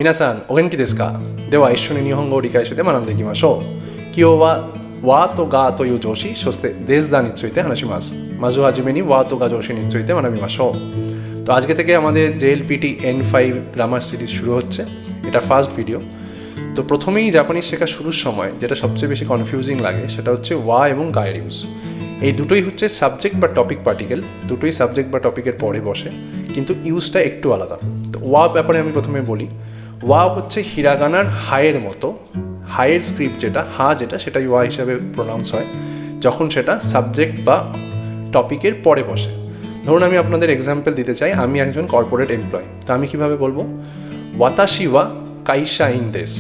皆さんお元気ですか？では一緒に日本語を理解して学んでいきましょう。今日はわとがという助詞、そしてですだについて話します。まずはじめにわとが助詞について学びましょう। তো আজকে থেকে আমাদের JLPT N5 গ্রামার সিরিজ শুরু হচ্ছে। এটা ফার্স্ট ভিডিও। তো প্রথমেই জাপানিজ শেখা শুরুর সময় যেটা সবচেয়ে বেশি কনফিউজিং লাগে সেটা হচ্ছে ওয়া এবং গায়ের ইউজ। এই দুটোই হচ্ছে সাবজেক্ট বা টপিক পার্টিকেল, দুটোই সাবজেক্ট বা টপিকের পরে বসে, কিন্তু ইউজটা একটু আলাদা। তো ওয়া ব্যাপারে আমি প্রথমে বলি। ওয়া হচ্ছে হিরাগানার হায়ের মতো, হায়ের স্ক্রিপ্ট যেটা, হা যেটা, সেটাই ওয়া হিসাবে প্রোনাউন্স হয় যখন সেটা সাবজেক্ট বা টপিকের পরে বসে। ধরুন আমি আপনাদের এক্সাম্পল দিতে চাই, আমি একজন কর্পোরেট এমপ্লয়ি। তো আমি কিভাবে বলবো? ওয়াতাশি ওয়া কাইশা ইন দেশ।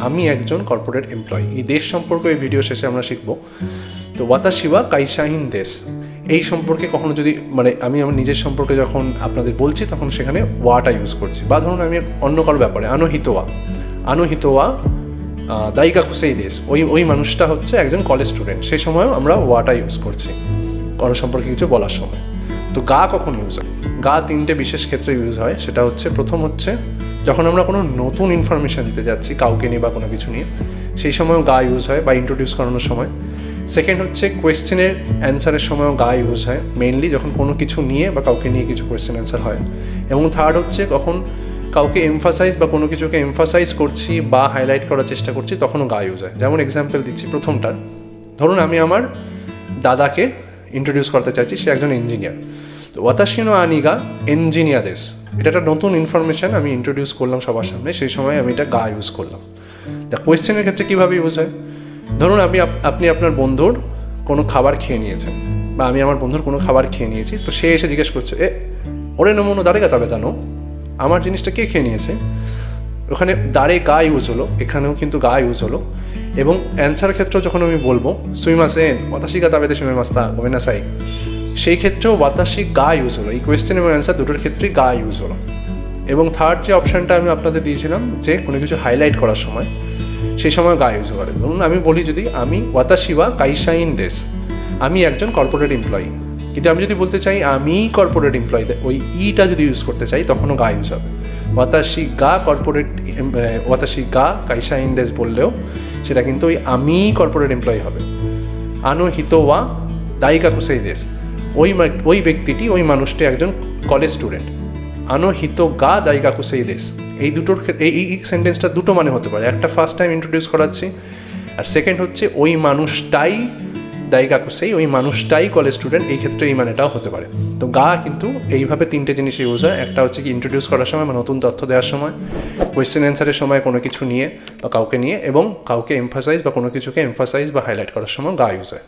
আমি একজন কর্পোরেট এমপ্লয়ি। এই দেশ সম্পর্কে এই ভিডিও শেষে আমরা শিখবো। তো ওয়াতাশি ওয়া কাইশা ইন দেশ, এই সম্পর্কে কখনো যদি আমি আমার নিজের সম্পর্কে যখন আপনাদের বলছি তখন সেখানে ওয়াটা ইউজ করছি। বা ধরুন আমি অন্য কারো ব্যাপারে আনোহিতোয়া দাইকা কুসেই দেশ, ওই মানুষটা হচ্ছে একজন কলেজ স্টুডেন্ট, সেই সময়ও আমরা ওয়াটা ইউজ করছি কারো সম্পর্কে কিছু বলার সময়। তো গা কখন ইউজ হয়? গা তিনটে বিশেষ ক্ষেত্রে ইউজ হয়। সেটা হচ্ছে, প্রথম হচ্ছে যখন আমরা কোনো নতুন ইনফরমেশান দিতে যাচ্ছি কাউকে নিয়ে বা কোনো কিছু নিয়ে, সেই সময়ও গা ইউজ হয়, বা ইন্ট্রোডিউস করানোর সময়। সেকেন্ড হচ্ছে কোয়েশ্চেনের অ্যান্সারের সময়ও গা ইউজ হয়, মেইনলি যখন কোনো কিছু নিয়ে বা কাউকে নিয়ে কিছু কোয়েশ্চেন অ্যান্সার হয়। এবং থার্ড হচ্ছে কখন কাউকে এমফাসাইজ বা কোনো কিছুকে এমফাসাইজ করছি বা হাইলাইট করার চেষ্টা করছি, তখনও গা ইউজ হয়। যেমন এক্সাম্পল দিচ্ছি প্রথমটার, ধরুন আমি আমার দাদাকে ইন্ট্রোডিউস করতে চাইছি, সে একজন ইঞ্জিনিয়ার। তো ওয়াতাশি নো আনি গা ইঞ্জিনিয়ার দেশ, এটা একটা নতুন ইনফরমেশান আমি ইন্ট্রোডিউস করলাম সবার সামনে, সেই সময় আমি এটা গা ইউজ করলাম। তা কোয়েশ্চেনের ক্ষেত্রে কীভাবে ইউজ হয়? ধরুন আপনি আপনার বন্ধুর কোনো খাবার খেয়ে নিয়েছেন, বা আমি আমার বন্ধুর কোনো খাবার খেয়ে নিয়েছি। তো সে এসে জিজ্ঞেস করছে, ওরে নমনো দাঁড়ে গা তবে জানো, আমার জিনিসটা কে খেয়ে নিয়েছে? ওখানে দাঁড়ে গা ইউজ হলো, এখানেও কিন্তু গা ইউজ হলো। এবং অ্যান্সার ক্ষেত্রেও যখন আমি বলবো সুইমাসেন ওয়াতাশি গা তাবেতে সুইমাস্তা গোমেনাসাই, সেই ক্ষেত্রেও ওয়াতাশি গা ইউজ হলো। এই কোয়েশ্চেন এবং অ্যান্সার দুটোর ক্ষেত্রেই গা ইউজ হলো। এবং থার্ড যে অপশানটা আমি আপনাদের দিয়েছিলাম, যে কোনো কিছু হাইলাইট করার সময়, সেই সময় গা ইউজ করে। ধরুন আমি বলি যদি আমি ওয়াতাশি ওয়া কাইশা ইন দেশ, আমি একজন কর্পোরেট এমপ্লয়ি, কিন্তু আমি যদি বলতে চাই আমি কর্পোরেট এমপ্লয়ি, ওই ইটা যদি ইউজ করতে চাই তখনও গা ইউজ হবে। ওয়াতাশি গা কাইশা ইন দেশ বললেও সেটা কিন্তু আমি কর্পোরেট এমপ্লয়ি হবে। আনোহিতো ওয়া দাইকা কুসেই দেশ, ওই ব্যক্তিটি, ওই মানুষটি একজন কলেজ স্টুডেন্ট। আনোহিতো গা দাইকা কুসেই দেশ, এই দুটোর এই সেন্টেন্সটা দুটো মানে হতে পারে। একটা ফার্স্ট টাইম ইন্ট্রোডিউস করাচ্ছি, আর সেকেন্ড হচ্ছে ওই মানুষটাই দাইকা কুসেই, ওই মানুষটাই কলেজ স্টুডেন্ট, এই ক্ষেত্রে এই মানেটাও হতে পারে। তো গা কিন্তু এইভাবে তিনটে জিনিস ইউজ হয়। একটা হচ্ছে কি ইন্ট্রোডিউস করার সময় বা নতুন তথ্য দেওয়ার সময়, কোয়েশ্চেন অ্যান্সারের সময় কোনো কিছু নিয়ে বা কাউকে নিয়ে, এবং কাউকে এমফাসাইজ বা কোনো কিছুকে এমফাসাইজ বা হাইলাইট করার সময় গা ইউজ হয়।